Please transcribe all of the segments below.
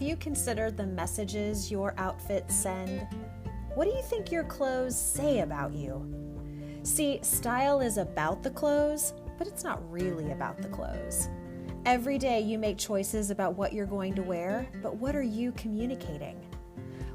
you considered the messages your outfits send? What do you think your clothes say about you? See, style is about the clothes, but it's not really about the clothes. Every day you make choices about what you're going to wear, but what are you communicating?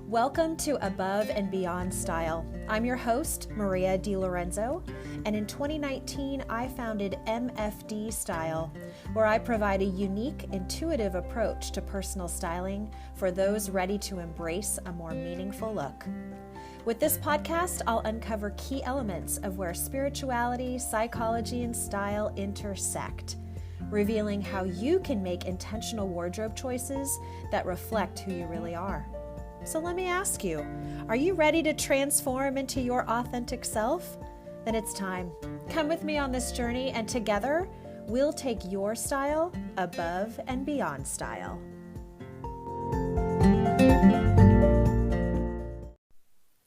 Welcome to Above and Beyond Style. I'm your host, Maria DiLorenzo, and in 2019, I founded MFD Style, where I provide a unique, intuitive approach to personal styling for those ready to embrace a more meaningful look. With this podcast, I'll uncover key elements of where spirituality, psychology, and style intersect, revealing how you can make intentional wardrobe choices that reflect who you really are. So let me ask you, are you ready to transform into your authentic self? Then it's time. Come with me on this journey, and together we'll take your style above and beyond style.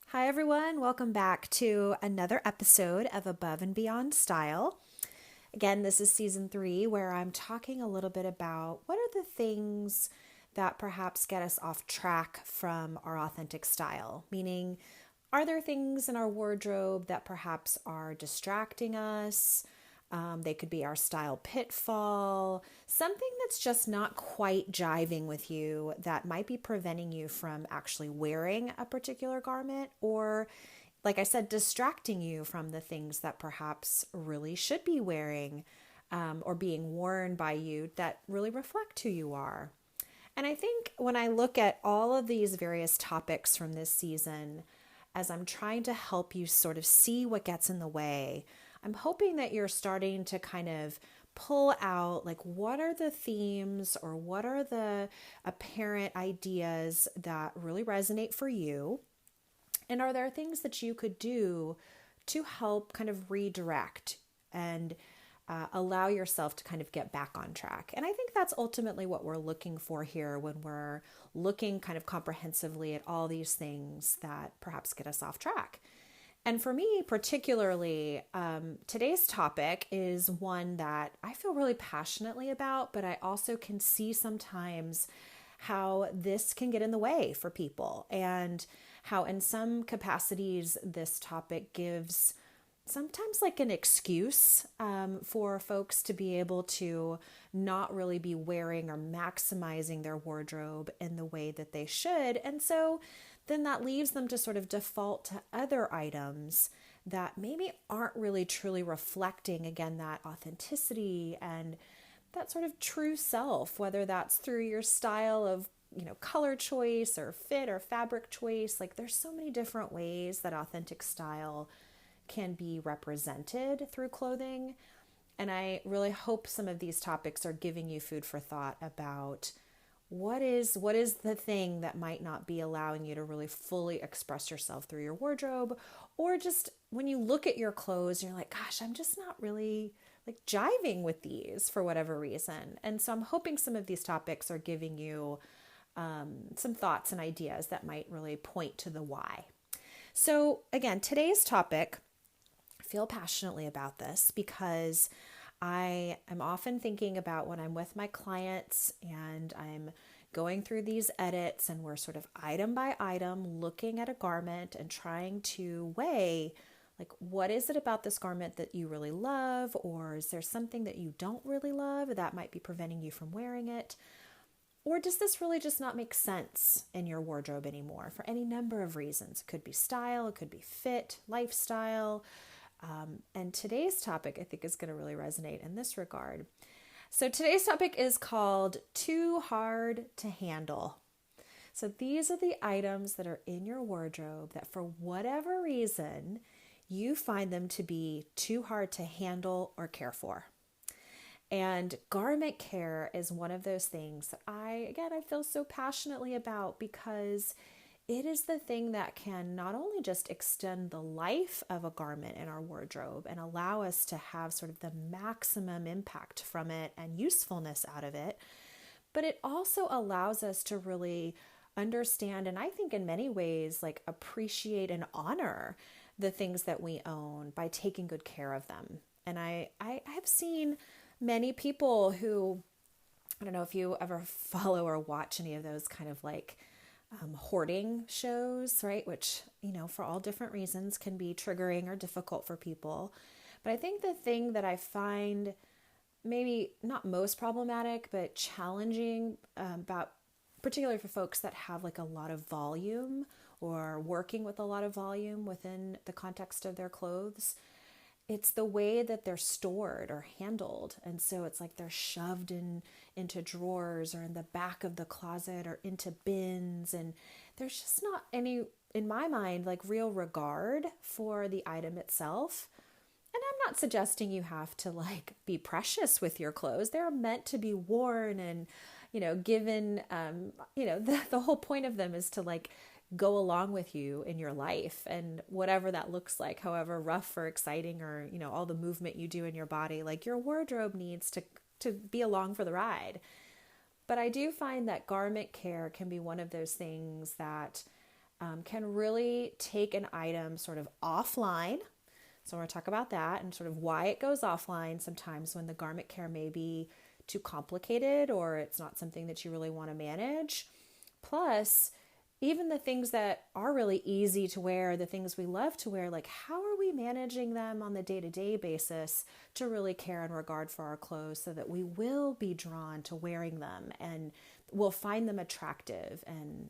Hi everyone, welcome back to another episode of Above and Beyond Style. Again, this is season 3 where I'm talking a little bit about what are the things that perhaps get us off track from our authentic style. Meaning, are there things in our wardrobe that perhaps are distracting us? They could be our style pitfall, something that's just not quite jiving with you that might be preventing you from actually wearing a particular garment, or like I said, distracting you from the things that perhaps really should be wearing or being worn by you that really reflect who you are. And I think when I look at all of these various topics from this season, as I'm trying to help you sort of see what gets in the way, I'm hoping that you're starting to kind of pull out like what are the themes or what are the apparent ideas that really resonate for you? And are there things that you could do to help kind of redirect and allow yourself to kind of get back on track? And I think that's ultimately what we're looking for here when we're looking kind of comprehensively at all these things that perhaps get us off track. And for me particularly, today's topic is one that I feel really passionately about, but I also can see sometimes how this can get in the way for people, and how in some capacities this topic gives sometimes like an excuse for folks to be able to not really be wearing or maximizing their wardrobe in the way that they should. And so then that leaves them to sort of default to other items that maybe aren't really truly reflecting, again, that authenticity and that sort of true self, whether that's through your style of, color choice or fit or fabric choice. Like there's so many different ways that authentic style can be represented through clothing. And I really hope some of these topics are giving you food for thought about what is the thing that might not be allowing you to really fully express yourself through your wardrobe, or just when you look at your clothes, you're like, gosh, I'm just not really like jiving with these for whatever reason. And so I'm hoping some of these topics are giving you some thoughts and ideas that might really point to the why. So again, today's topic, I feel passionately about this because I am often thinking about when I'm with my clients and I'm going through these edits and we're sort of item by item looking at a garment and trying to weigh like, what is it about this garment that you really love? Or is there something that you don't really love that might be preventing you from wearing it? Or does this really just not make sense in your wardrobe anymore for any number of reasons? It could be style, it could be fit, lifestyle. And today's topic, I think, is going to really resonate in this regard. So today's topic is called Too Hard to Handle. So these are the items that are in your wardrobe that for whatever reason, you find them to be too hard to handle or care for. And garment care is one of those things that I feel so passionately about, because it is the thing that can not only just extend the life of a garment in our wardrobe and allow us to have sort of the maximum impact from it and usefulness out of it, but it also allows us to really understand, and I think in many ways, like appreciate and honor the things that we own by taking good care of them. And I have seen many people who I don't know if you ever follow or watch any of those kind of like hoarding shows, right? Which, for all different reasons can be triggering or difficult for people. But I think the thing that I find maybe not most problematic, but challenging about, particularly for folks that have like a lot of volume or working with a lot of volume within the context of their clothes, it's the way that they're stored or handled. And so it's like they're shoved into drawers or in the back of the closet or into bins. And there's just not any, in my mind, like real regard for the item itself. And I'm not suggesting you have to like be precious with your clothes. They're meant to be worn and, given, the whole point of them is to like go along with you in your life and whatever that looks like, however rough or exciting or, all the movement you do in your body, like your wardrobe needs to be along for the ride. But I do find that garment care can be one of those things that can really take an item sort of offline. So we're going to talk about that and sort of why it goes offline sometimes when the garment care may be too complicated or it's not something that you really want to manage. Plus, even the things that are really easy to wear, the things we love to wear, like how are we managing them on the day-to-day basis to really care and regard for our clothes so that we will be drawn to wearing them and we'll find them attractive and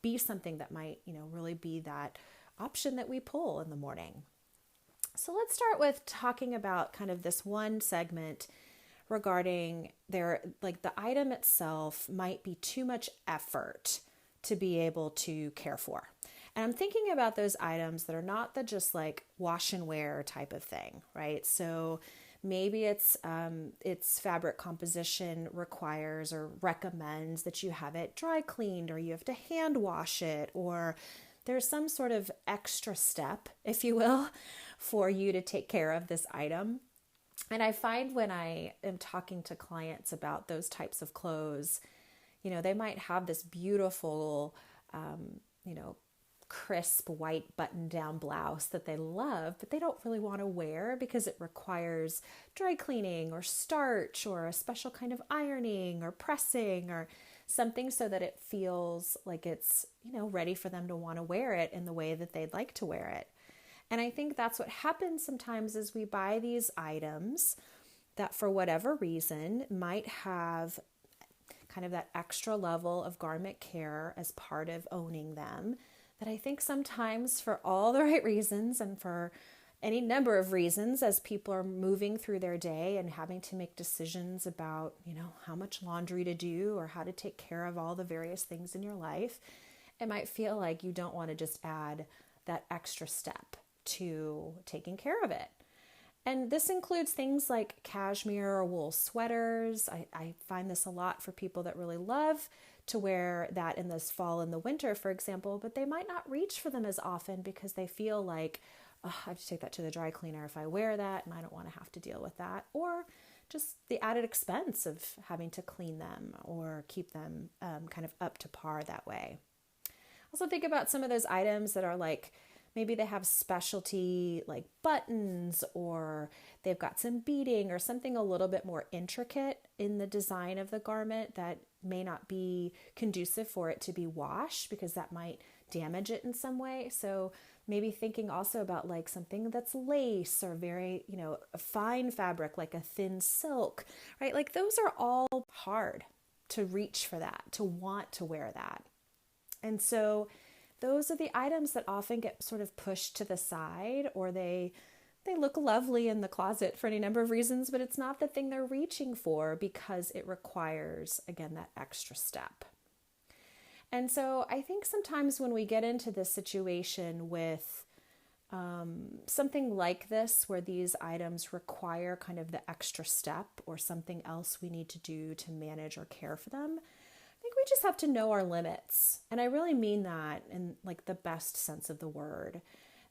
be something that might, really be that option that we pull in the morning. So let's start with talking about kind of this one segment regarding like the item itself might be too much effort to be able to care for. And I'm thinking about those items that are not the just like wash and wear type of thing, right? So maybe its fabric composition requires or recommends that you have it dry cleaned or you have to hand wash it or there's some sort of extra step, if you will, for you to take care of this item. And I find when I am talking to clients about those types of clothes, they might have this beautiful, crisp white button-down blouse that they love, but they don't really want to wear because it requires dry cleaning or starch or a special kind of ironing or pressing or something so that it feels like it's, ready for them to want to wear it in the way that they'd like to wear it. And I think that's what happens sometimes is we buy these items that for whatever reason might have kind of that extra level of garment care as part of owning them, that I think sometimes for all the right reasons and for any number of reasons as people are moving through their day and having to make decisions about, how much laundry to do or how to take care of all the various things in your life, it might feel like you don't want to just add that extra step to taking care of it. And this includes things like cashmere or wool sweaters. I find this a lot for people that really love to wear that in this fall and the winter, for example, but they might not reach for them as often because they feel like, oh, I have to take that to the dry cleaner if I wear that and I don't want to have to deal with that. Or just the added expense of having to clean them or keep them kind of up to par that way. Also think about some of those items that are like, maybe they have specialty like buttons or they've got some beading or something a little bit more intricate in the design of the garment that may not be conducive for it to be washed because that might damage it in some way. So maybe thinking also about like something that's lace or very, a fine fabric like a thin silk, right? Like those are all hard to reach for that, to want to wear that. And so those are the items that often get sort of pushed to the side or they look lovely in the closet for any number of reasons, but it's not the thing they're reaching for because it requires, again, that extra step. And so I think sometimes when we get into this situation with something like this, where these items require kind of the extra step or something else we need to do to manage or care for them, I think we just have to know our limits. And I really mean that in like the best sense of the word,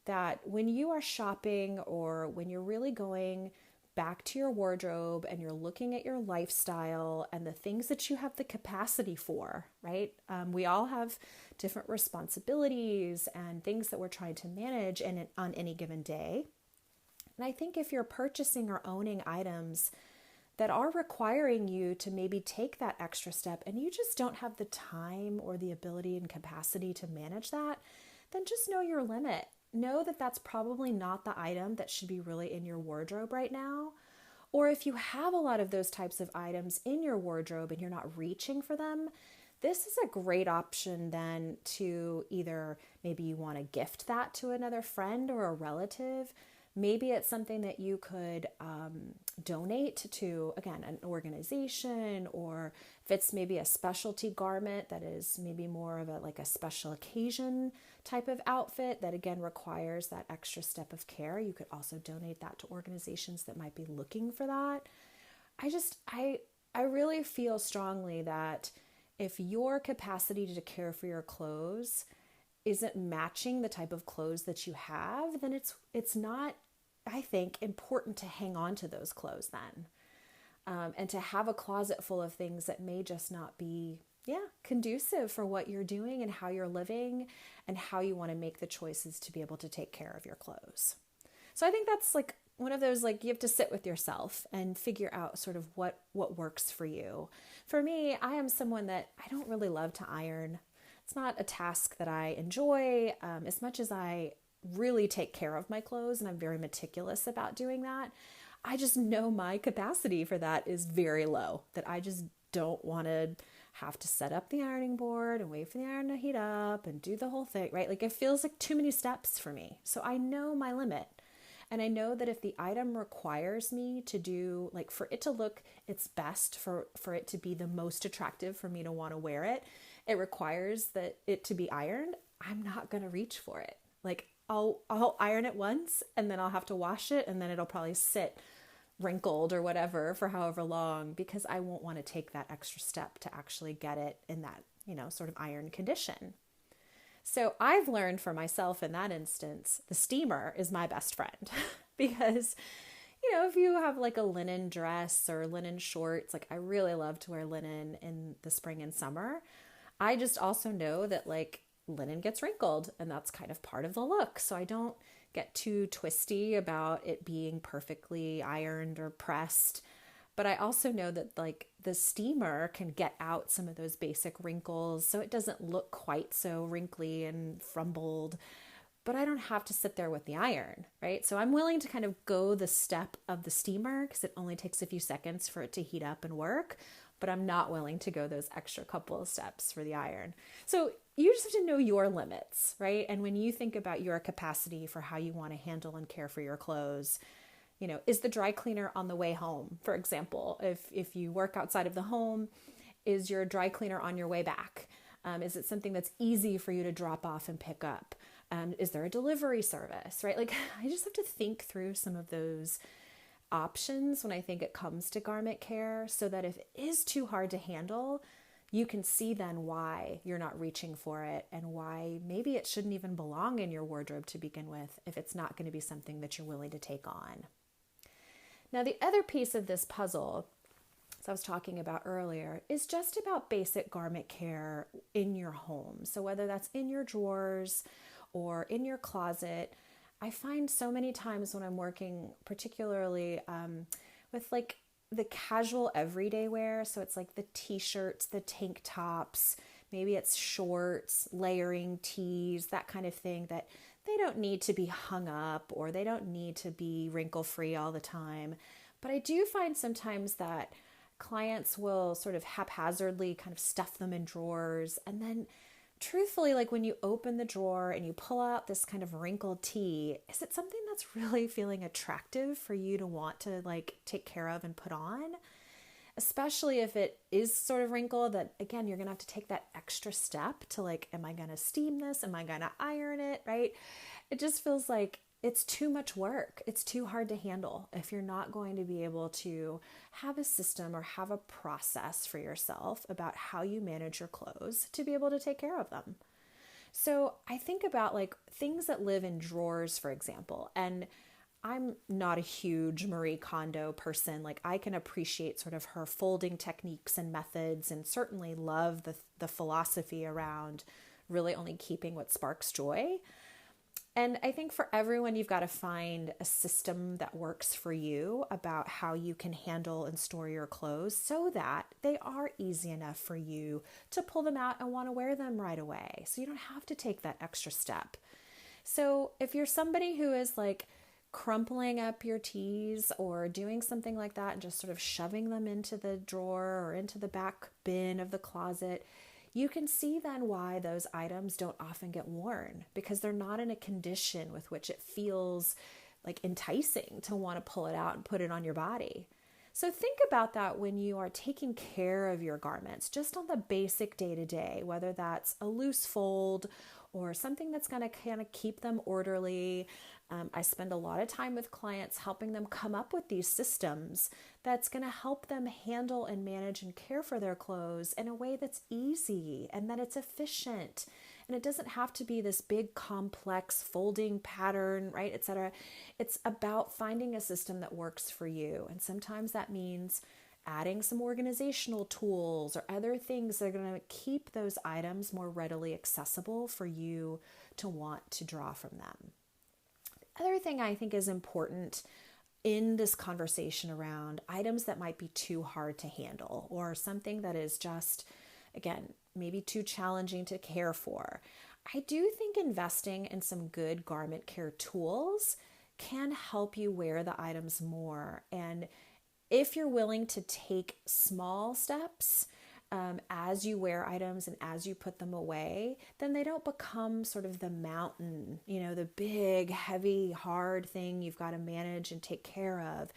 that when you are shopping or when you're really going back to your wardrobe and you're looking at your lifestyle and the things that you have the capacity for, right? We all have different responsibilities and things that we're trying to manage on any given day. And I think if you're purchasing or owning items that are requiring you to maybe take that extra step and you just don't have the time or the ability and capacity to manage that, then just know your limit. Know that that's probably not the item that should be really in your wardrobe right now. Or if you have a lot of those types of items in your wardrobe and you're not reaching for them, this is a great option then to either maybe you want to gift that to another friend or a relative. Maybe it's something that you could donate to, again, an organization, or if it's maybe a specialty garment that is maybe more of a special occasion type of outfit that again requires that extra step of care, you could also donate that to organizations that might be looking for that. I really feel strongly that if your capacity to care for your clothes isn't matching the type of clothes that you have, then it's not, I think, important to hang on to those clothes then. And to have a closet full of things that may just not be, conducive for what you're doing and how you're living and how you want to make the choices to be able to take care of your clothes. So I think that's like one of those, like, you have to sit with yourself and figure out sort of what works for you. For me, I am someone that I don't really love to iron. It's not a task that I enjoy as much as I really take care of my clothes, and I'm very meticulous about doing that. I just know my capacity for that is very low, that I just don't want to have to set up the ironing board and wait for the iron to heat up and do the whole thing, right? Like, it feels like too many steps for me. So I know my limit. And I know that if the item requires me to do, like, for it to look its best, for it to be the most attractive for me to want to wear it, it requires that it to be ironed, I'm not going to reach for it. Like, I'll iron it once and then I'll have to wash it, and then it'll probably sit wrinkled or whatever for however long, because I won't want to take that extra step to actually get it in that, sort of iron condition. So I've learned for myself in that instance, the steamer is my best friend because, if you have like a linen dress or linen shorts, like, I really love to wear linen in the spring and summer. I just also know that, like, linen gets wrinkled and that's kind of part of the look. So I don't get too twisty about it being perfectly ironed or pressed. But I also know that, like, the steamer can get out some of those basic wrinkles so it doesn't look quite so wrinkly and frumbled. But I don't have to sit there with the iron, right? So I'm willing to kind of go the step of the steamer because it only takes a few seconds for it to heat up and work. But I'm not willing to go those extra couple of steps for the iron. So you just have to know your limits, right? And when you think about your capacity for how you want to handle and care for your clothes, is the dry cleaner on the way home, for example? If you work outside of the home, is your dry cleaner on your way back? Is it something that's easy for you to drop off and pick up? Is there a delivery service, right? Like, I just have to think through some of those options when I think it comes to garment care, so that if it is too hard to handle, you can see then why you're not reaching for it and why maybe it shouldn't even belong in your wardrobe to begin with if it's not going to be something that you're willing to take on. Now, the other piece of this puzzle, as I was talking about earlier, is just about basic garment care in your home. So whether that's in your drawers or in your closet, I find so many times when I'm working particularly with like the casual everyday wear, so it's like the t-shirts, the tank tops, maybe it's shorts, layering tees, that kind of thing, that they don't need to be hung up or they don't need to be wrinkle-free all the time. But I do find sometimes that clients will sort of haphazardly kind of stuff them in drawers, and then truthfully, like, when you open the drawer and you pull out this kind of wrinkled tee, is it something that's really feeling attractive for you to want to, like, take care of and put on? Especially if it is sort of wrinkled, that again, you're going to have to take that extra step to, like, am I going to steam this? Am I going to iron it? Right? It just feels like it's too much work. It's too hard to handle if you're not going to be able to have a system or have a process for yourself about how you manage your clothes to be able to take care of them. So I think about, like, things that live in drawers, for example, and I'm not a huge Marie Kondo person. Like, I can appreciate sort of her folding techniques and methods, and certainly love the philosophy around really only keeping what sparks joy. And I think for everyone, you've got to find a system that works for you about how you can handle and store your clothes so that they are easy enough for you to pull them out and want to wear them right away. So you don't have to take that extra step. So if you're somebody who is like crumpling up your tees or doing something like that and just sort of shoving them into the drawer or into the back bin of the closet, you can see then why those items don't often get worn, because they're not in a condition with which it feels like enticing to want to pull it out and put it on your body. So think about that when you are taking care of your garments, just on the basic day-to-day, whether that's a loose fold or something that's going to kind of keep them orderly. I spend a lot of time with clients helping them come up with these systems that's going to help them handle and manage and care for their clothes in a way that's easy and that it's efficient. And it doesn't have to be this big complex folding pattern, right, etc. It's about finding a system that works for you. And sometimes that means adding some organizational tools or other things that are going to keep those items more readily accessible for you to want to draw from them. The other thing I think is important in this conversation around items that might be too hard to handle or something that is just, again, maybe too challenging to care for. I do think investing in some good garment care tools can help you wear the items more. And if you're willing to take small steps as you wear items and as you put them away, then they don't become sort of the mountain, the big, heavy, hard thing you've got to manage and take care of.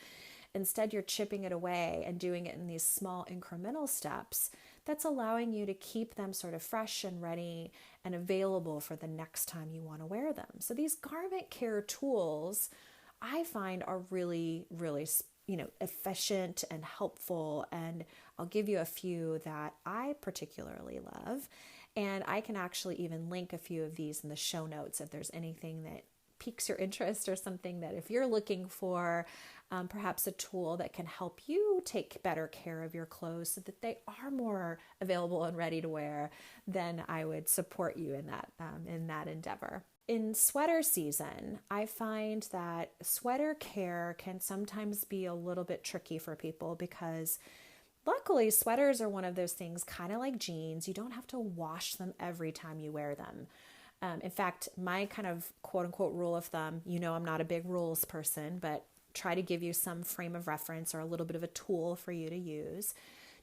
Instead, you're chipping it away and doing it in these small incremental steps that's allowing you to keep them sort of fresh and ready and available for the next time you want to wear them. So these garment care tools, I find, are really, really efficient and helpful. And I'll give you a few that I particularly love. And I can actually even link a few of these in the show notes if there's anything that piques your interest or something that if you're looking for perhaps a tool that can help you take better care of your clothes so that they are more available and ready to wear, then I would support you in that endeavor. In sweater season, I find that sweater care can sometimes be a little bit tricky for people because luckily sweaters are one of those things kind of like jeans. You don't have to wash them every time you wear them. In fact, my kind of quote unquote rule of thumb, I'm not a big rules person, but try to give you some frame of reference or a little bit of a tool for you to use.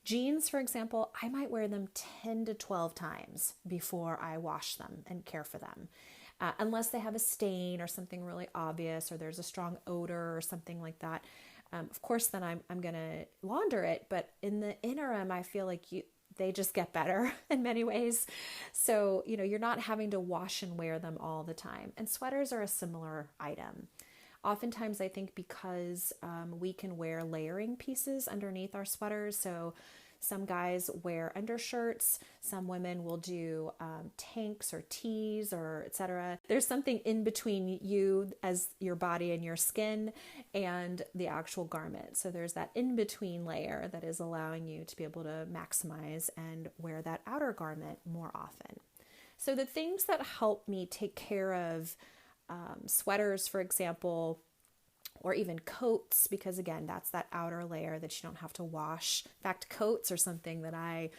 Jeans, for example, I might wear them 10 to 12 times before I wash them and care for them. Unless they have a stain or something really obvious or there's a strong odor or something like that. Of course, then I'm going to launder it. But in the interim, I feel like they just get better in many ways. So, you're not having to wash and wear them all the time. And sweaters are a similar item. Oftentimes, I think because we can wear layering pieces underneath our sweaters. So some guys wear undershirts. Some women will do tanks or tees or etc. There's something in between you as your body and your skin and the actual garment. So there's that in-between layer that is allowing you to be able to maximize and wear that outer garment more often. So the things that help me take care of sweaters, for example, or even coats, because again, that's that outer layer that you don't have to wash. In fact, coats are something that I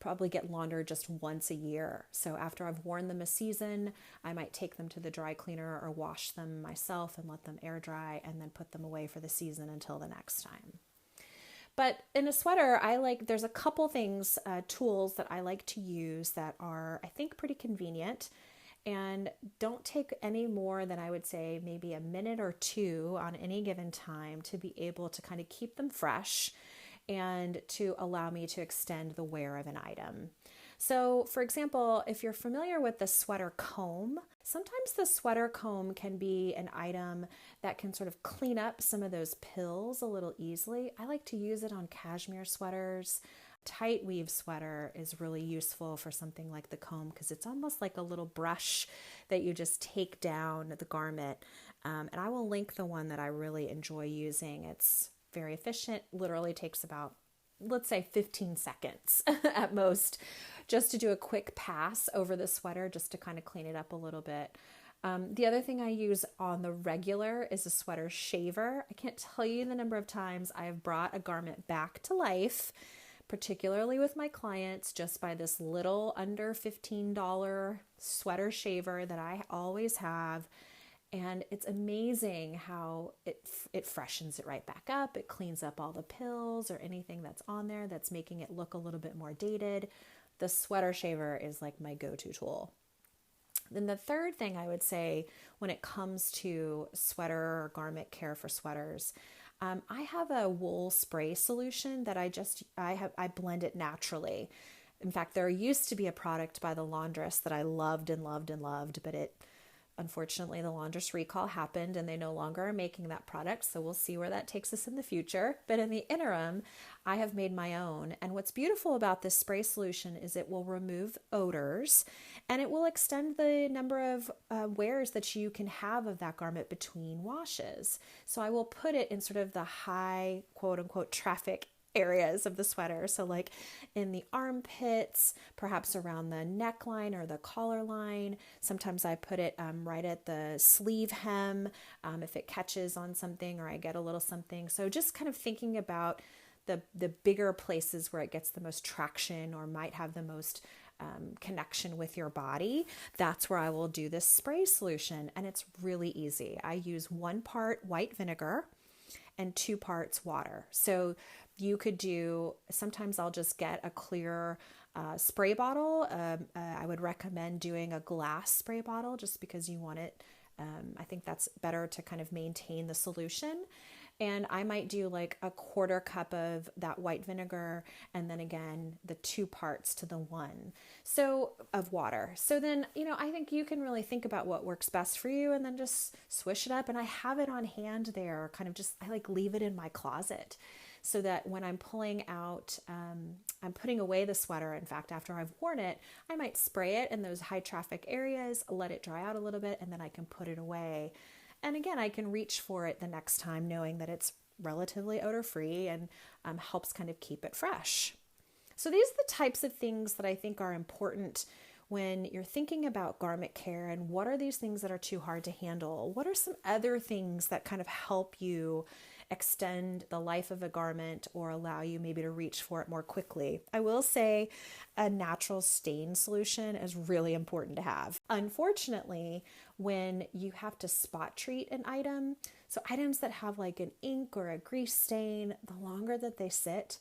probably get laundered just once a year. So after I've worn them a season, I might take them to the dry cleaner or wash them myself and let them air dry and then put them away for the season until the next time. But in a sweater, there's a couple things, tools that I like to use that are, I think, pretty convenient and don't take any more than I would say maybe a minute or two on any given time to be able to kind of keep them fresh and to allow me to extend the wear of an item. So, for example, if you're familiar with the sweater comb, sometimes the sweater comb can be an item that can sort of clean up some of those pills a little easily. I like to use it on cashmere sweaters. Tight weave sweater is really useful for something like the comb because it's almost like a little brush that you just take down the garment. And I will link the one that I really enjoy using. It's very efficient, literally takes about, let's say 15 seconds at most, just to do a quick pass over the sweater, just to kind of clean it up a little bit. The other thing I use on the regular is a sweater shaver. I can't tell you the number of times I have brought a garment back to life, particularly with my clients, just by this little under $15 sweater shaver that I always have. And it's amazing how it freshens it right back up. It cleans up all the pills or anything that's on there that's making it look a little bit more dated. The sweater shaver is like my go-to tool. Then the third thing I would say when it comes to sweater or garment care for sweaters, I have a wool spray solution that I blend it naturally. In fact, there used to be a product by the laundress that I loved and loved and loved, but unfortunately, the laundress recall happened and they no longer are making that product. So we'll see where that takes us in the future. But in the interim, I have made my own. And what's beautiful about this spray solution is it will remove odors and it will extend the number of wears that you can have of that garment between washes. So I will put it in sort of the high, quote unquote, traffic areas of the sweater. So like in the armpits, perhaps around the neckline or the collar line. Sometimes I put it right at the sleeve hem if it catches on something or I get a little something. So just kind of thinking about the bigger places where it gets the most traction or might have the most connection with your body, that's where I will do this spray solution. And it's really easy. I use 1 part white vinegar and 2 parts water. So you could do, sometimes I'll just get a clear spray bottle. I would recommend doing a glass spray bottle just because you want it. I think that's better to kind of maintain the solution. And I might do like a 1/4 cup of that white vinegar and then again, the 2 parts to the 1 of water. So then, I think you can really think about what works best for you and then just swish it up. And I have it on hand there, I like leave it in my closet so that when I'm pulling out, I'm putting away the sweater. In fact, after I've worn it, I might spray it in those high traffic areas, let it dry out a little bit, and then I can put it away. And again, I can reach for it the next time knowing that it's relatively odor-free and helps kind of keep it fresh. So these are the types of things that I think are important when you're thinking about garment care and what are these things that are too hard to handle? What are some other things that kind of help you extend the life of a garment or allow you maybe to reach for it more quickly? I will say a natural stain solution is really important to have. Unfortunately, when you have to spot treat an item, so items that have like an ink or a grease stain, the longer that they sit,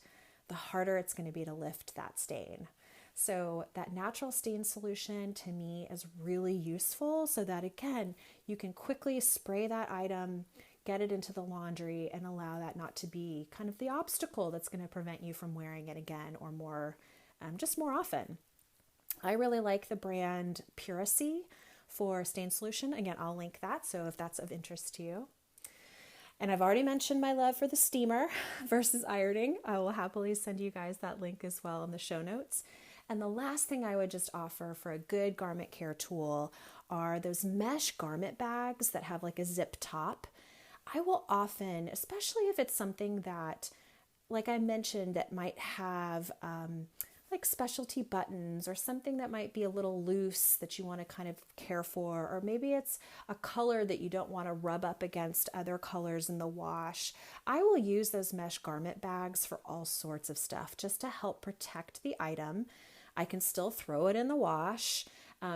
the harder it's going to be to lift that stain. So that natural stain solution to me is really useful so that again, you can quickly spray that item, get it into the laundry and allow that not to be kind of the obstacle that's going to prevent you from wearing it again or more, just more often. I really like the brand Puracy for stain solution. Again, I'll link that. So if that's of interest to you. And I've already mentioned my love for the steamer versus ironing. I will happily send you guys that link as well in the show notes. And the last thing I would just offer for a good garment care tool are those mesh garment bags that have like a zip top. I will often, especially if it's something that, like I mentioned, that might have like specialty buttons or something that might be a little loose that you want to kind of care for, or maybe it's a color that you don't want to rub up against other colors in the wash. I will use those mesh garment bags for all sorts of stuff just to help protect the item. I can still throw it in the wash.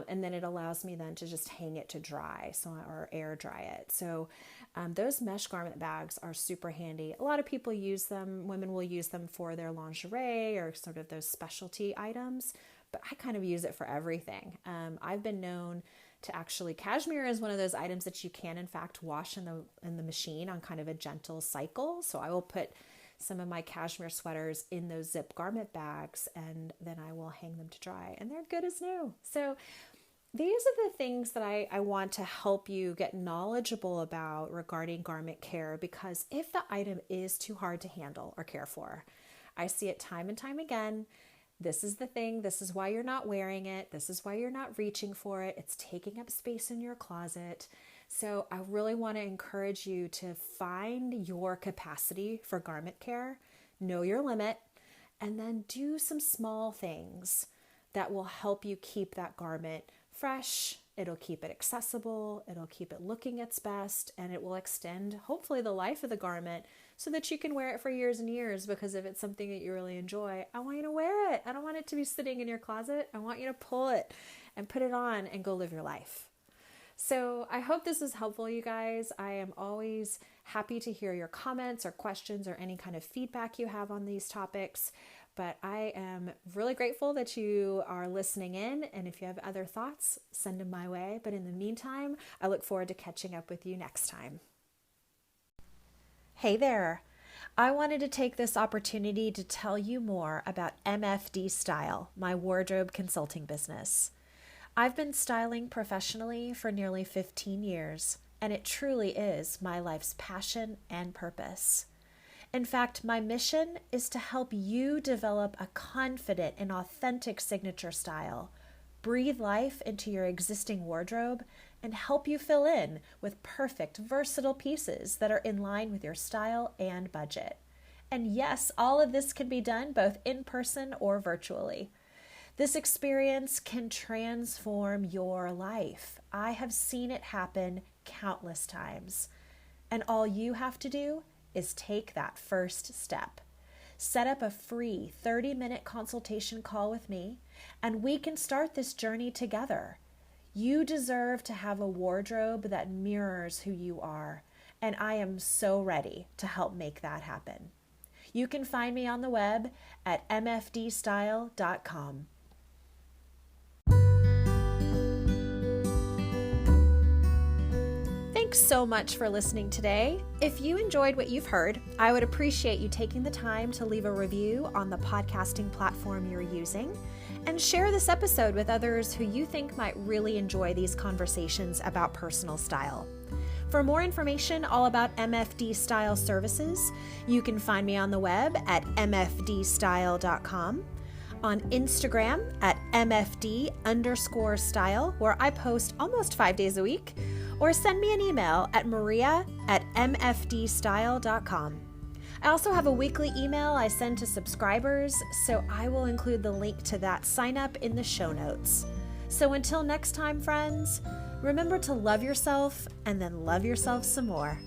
And then it allows me then to just hang it to dry, or air dry it. So those mesh garment bags are super handy. A lot of people use them. Women will use them for their lingerie or sort of those specialty items, but I kind of use it for everything. I've been known to actually, cashmere is one of those items that you can in fact wash in the machine on kind of a gentle cycle. So I will put some of my cashmere sweaters in those zip garment bags and then I will hang them to dry and they're good as new. So these are the things that I want to help you get knowledgeable about regarding garment care, because if the item is too hard to handle or care for, I see it time and time again. This is the thing. This is why you're not wearing it. This is why you're not reaching for it. It's taking up space in your closet. So I really want to encourage you to find your capacity for garment care, know your limit, and then do some small things that will help you keep that garment fresh, It'll keep it accessible, it'll keep it looking its best, and it will extend, hopefully, the life of the garment so that you can wear it for years and years, because if it's something that you really enjoy, I want you to wear it. I don't want it to be sitting in your closet. I want you to pull it and put it on and go live your life. So I hope this is helpful, you guys. I am always happy to hear your comments or questions or any kind of feedback you have on these topics. But I am really grateful that you are listening in. And if you have other thoughts, send them my way. But in the meantime, I look forward to catching up with you next time. Hey there. I wanted to take this opportunity to tell you more about MFD Style, my wardrobe consulting business. I've been styling professionally for nearly 15 years, and it truly is my life's passion and purpose. In fact, my mission is to help you develop a confident and authentic signature style, breathe life into your existing wardrobe, and help you fill in with perfect, versatile pieces that are in line with your style and budget. And yes, all of this can be done both in person or virtually. This experience can transform your life. I have seen it happen countless times. And all you have to do is take that first step. Set up a free 30-minute consultation call with me, and we can start this journey together. You deserve to have a wardrobe that mirrors who you are, and I am so ready to help make that happen. You can find me on the web at mfdstyle.com. Thanks so much for listening today. If you enjoyed what you've heard, I would appreciate you taking the time to leave a review on the podcasting platform you're using, and share this episode with others who you think might really enjoy these conversations about personal style. For more information all about MFD Style services, you can find me on the web at mfdstyle.com, on Instagram at mfd_style, where I post almost 5 days a week, or send me an email at maria@mfdstyle.com. I also have a weekly email I send to subscribers, so I will include the link to that sign up in the show notes. So until next time, friends, remember to love yourself and then love yourself some more.